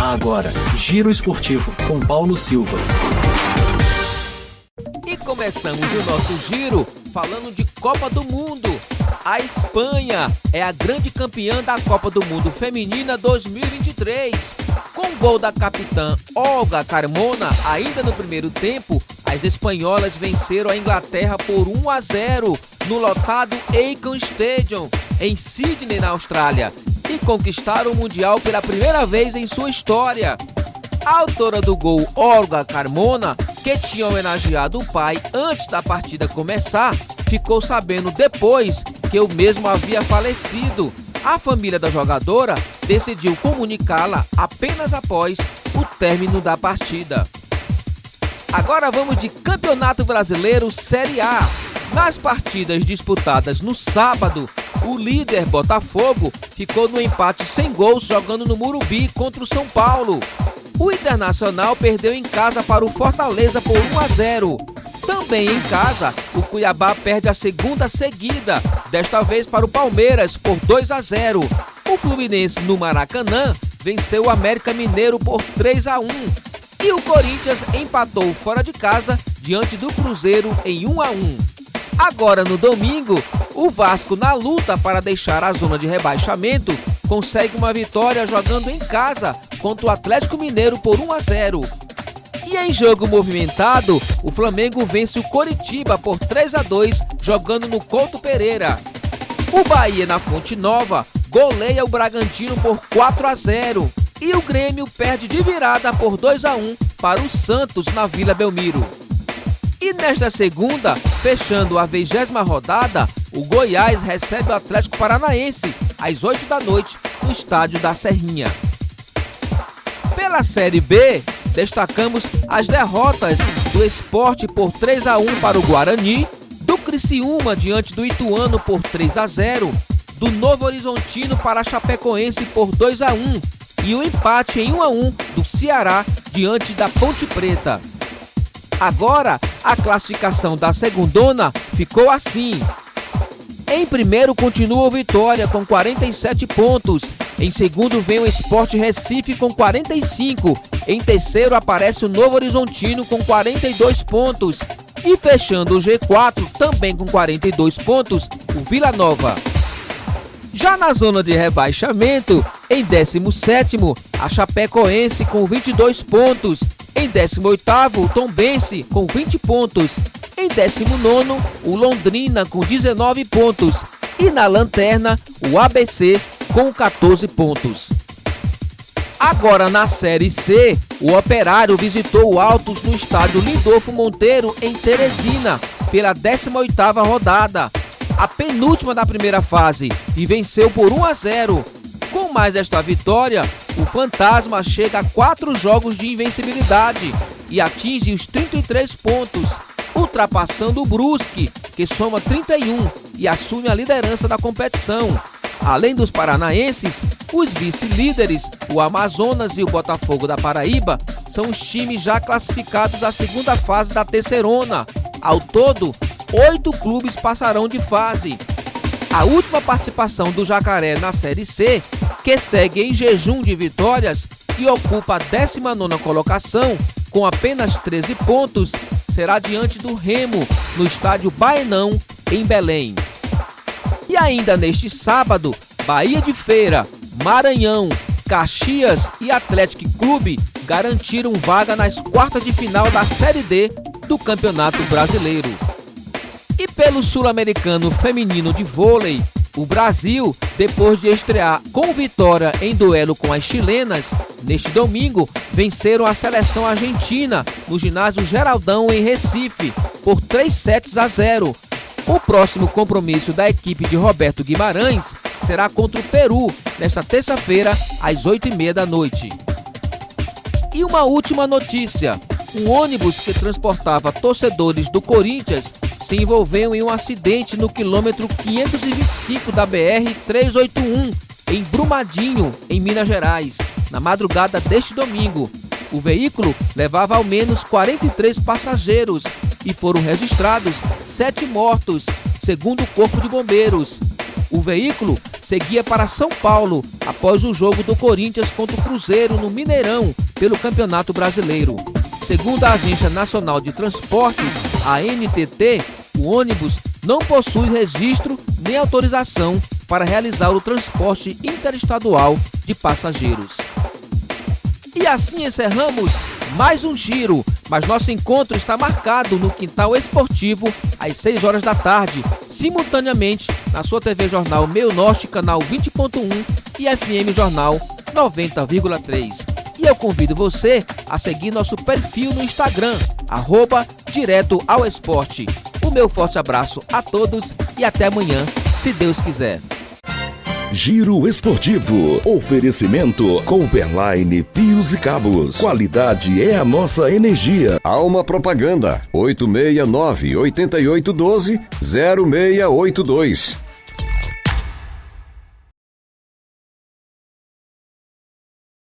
Agora, Giro Esportivo com Paulo Silva. E começamos o nosso giro falando de Copa do Mundo. A Espanha é a grande campeã da Copa do Mundo Feminina 2023. Com gol da capitã Olga Carmona, ainda no primeiro tempo, as espanholas venceram a Inglaterra por 1-0 no lotado Akon Stadium, em Sydney, na Austrália, e conquistaram o Mundial pela primeira vez em sua história. A autora do gol, Olga Carmona, que tinha homenageado o pai antes da partida começar, ficou sabendo depois que o mesmo havia falecido. A família da jogadora decidiu comunicá-la apenas após o término da partida. Agora vamos de Campeonato Brasileiro Série A. Nas partidas disputadas no sábado, o líder Botafogo ficou no empate sem gols jogando no Morumbi contra o São Paulo. O Internacional perdeu em casa para o Fortaleza por 1-0. Também em casa, o Cuiabá perde a segunda seguida, desta vez para o Palmeiras por 2-0. O Fluminense no Maracanã venceu o América Mineiro por 3-1. E o Corinthians empatou fora de casa diante do Cruzeiro em 1-1. Agora no domingo, o Vasco, na luta para deixar a zona de rebaixamento, consegue uma vitória jogando em casa contra o Atlético Mineiro por 1-0. E em jogo movimentado, o Flamengo vence o Coritiba por 3-2 jogando no Couto Pereira. O Bahia, na Fonte Nova, goleia o Bragantino por 4-0. E o Grêmio perde de virada por 2-1 para o Santos na Vila Belmiro. E nesta segunda, fechando a 20ª rodada, o Goiás recebe o Atlético Paranaense às 8 da noite no estádio da Serrinha. Pela Série B, destacamos as derrotas do Sport por 3-1 para o Guarani, do Criciúma diante do Ituano por 3-0, do Novo Horizontino para a Chapecoense por 2-1 e o empate em 1-1 do Ceará diante da Ponte Preta. Agora, a classificação da segundona ficou assim. Em primeiro continua o Vitória com 47 pontos. Em segundo vem o Sport Recife com 45. Em terceiro aparece o Novo Horizontino com 42 pontos. E fechando o G4, também com 42 pontos, o Vila Nova. Já na zona de rebaixamento, em 17º, a Chapecoense com 22 pontos. Em 18º, o Tombense com 20 pontos. Em 19º, o Londrina com 19 pontos. E na lanterna, o ABC com 14 pontos. Agora na Série C, o Operário visitou o Altos no estádio Lindolfo Monteiro, em Teresina, pela 18ª rodada, a penúltima da primeira fase, e venceu por 1-0. Com mais esta vitória, o Fantasma chega a 4 jogos de invencibilidade e atinge os 33 pontos, ultrapassando o Brusque, que soma 31 e assume a liderança da competição. Além dos paranaenses, os vice-líderes, o Amazonas e o Botafogo da Paraíba, são os times já classificados à segunda fase da Terceirona. Ao todo, 8 clubes passarão de fase. A última participação do Jacaré na Série C, que segue em jejum de vitórias e ocupa a 19ª colocação com apenas 13 pontos, será diante do Remo, no estádio Baenão, em Belém. E ainda neste sábado, Bahia de Feira, Maranhão, Caxias e Atlético Clube garantiram vaga nas quartas de final da Série D do Campeonato Brasileiro. E pelo Sul-Americano Feminino de Vôlei, o Brasil, depois de estrear com vitória em duelo com as chilenas, neste domingo venceram a seleção argentina no ginásio Geraldão, em Recife, por 3-0. O próximo compromisso da equipe de Roberto Guimarães será contra o Peru, nesta terça-feira, às 8h30 da noite. E uma última notícia: um ônibus que transportava torcedores do Corinthians se envolveu em um acidente no quilômetro 525 da BR-381, em Brumadinho, em Minas Gerais, na madrugada deste domingo. O veículo levava ao menos 43 passageiros e foram registrados 7 mortos, segundo o Corpo de Bombeiros. O veículo seguia para São Paulo após o jogo do Corinthians contra o Cruzeiro no Mineirão pelo Campeonato Brasileiro. Segundo a Agência Nacional de Transportes, a NTT, o ônibus não possui registro nem autorização para realizar o transporte interestadual de passageiros. E assim encerramos mais um giro, mas nosso encontro está marcado no Quintal Esportivo às 6 horas da tarde, simultaneamente na sua TV Jornal Meio Norte, canal 20.1 e FM Jornal 90,3. E eu convido você a seguir nosso perfil no Instagram, @Direto ao Esporte. O meu forte abraço a todos e até amanhã, se Deus quiser. Giro Esportivo. Oferecimento Cooperline Fios e Cabos. Qualidade é a nossa energia. Alma Propaganda 869-8812-0682.